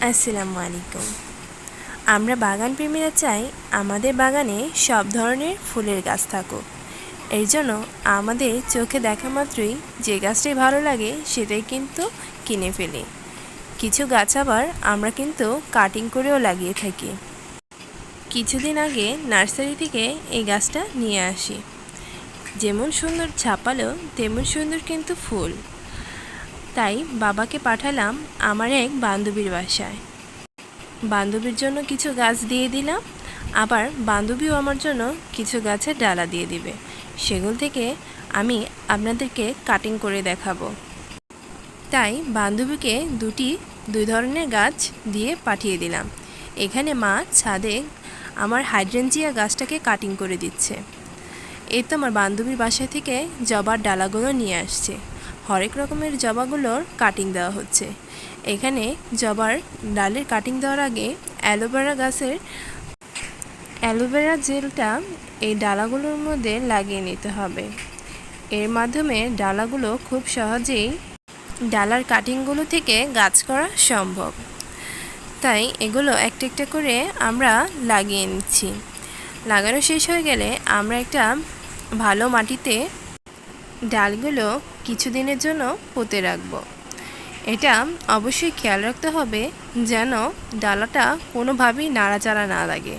আসসালামু আলাইকুম। আমরা বাগান প্রেমীরা চাই আমাদের বাগানে সব ধরনের ফুলের গাছ থাকুক। এই জন্য আমাদের চোখে দেখা মাত্রই যে গাছটাই ভালো লাগে সেটাই কিন্তু কিনে ফেলি। কিছু গাছ আবার আমরা কিন্তু কাটিং করেও লাগিয়ে থাকি। কিছুদিন আগে নার্সারি থেকে এই গাছটা নিয়ে আসি। যেমন সুন্দর ঝাপালো তেমন সুন্দর কিন্তু ফুল। তাই বাবাকে পাঠালাম আমার এক বান্ধবীর বাসায়। বান্ধবীর জন্য কিছু গাছ দিয়ে দিলাম, আবার বান্ধবীও আমার জন্য কিছু গাছের ডালা দিয়ে দিবে। সেগুলো থেকে আমি আপনাদেরকে কাটিং করে দেখাবো। তাই বান্ধবীকে দুই ধরনের গাছ দিয়ে পাঠিয়ে দিলাম। এখানে মা ছাদে আমার হাইড্রেঞ্জিয়া গাছটাকে কাটিং করে দিচ্ছে। এই তো আমার বান্ধবীর বাসা থেকে জবার ডালাগুলো নিয়ে আসছে। হরেক রকমের জবাগুলোর কাটিং দেওয়া হচ্ছে। এখানে জবার ডালের কাটিং দেওয়ার আগে অ্যালোভেরা জেলটা এই ডালাগুলোর মধ্যে লাগিয়ে নিতে হবে। এর মাধ্যমে ডালাগুলো খুব সহজেই ডালার কাটিংগুলো থেকে গাছ করা সম্ভব। তাই এগুলো একটা একটা করে আমরা লাগিয়ে নিচ্ছি। লাগানো শেষ হয়ে গেলে আমরা একটা ভালো মাটিতে ডালগুলো কিছুদিনের জন্য পুঁতে রাখবো। এটা অবশ্যই খেয়াল রাখতে হবে যেন ডালাটা কোনোভাবেই নাড়াচাড়া না লাগে।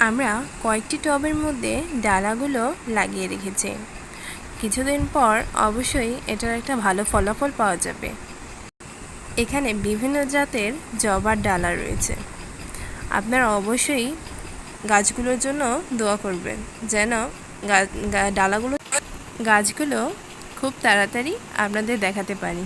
আমরা কয়েকটি টবের মধ্যে ডালাগুলো লাগিয়ে রেখেছি। কিছুদিন পর অবশ্যই এটার একটা ভালো ফলাফল পাওয়া যাবে। এখানে বিভিন্ন জাতের জবার ডালা রয়েছে। আপনারা অবশ্যই গাছগুলোর জন্য দোয়া করবেন যেন গাছগুলো খুব তাড়াতাড়ি আপনাদের দেখাতে পারি।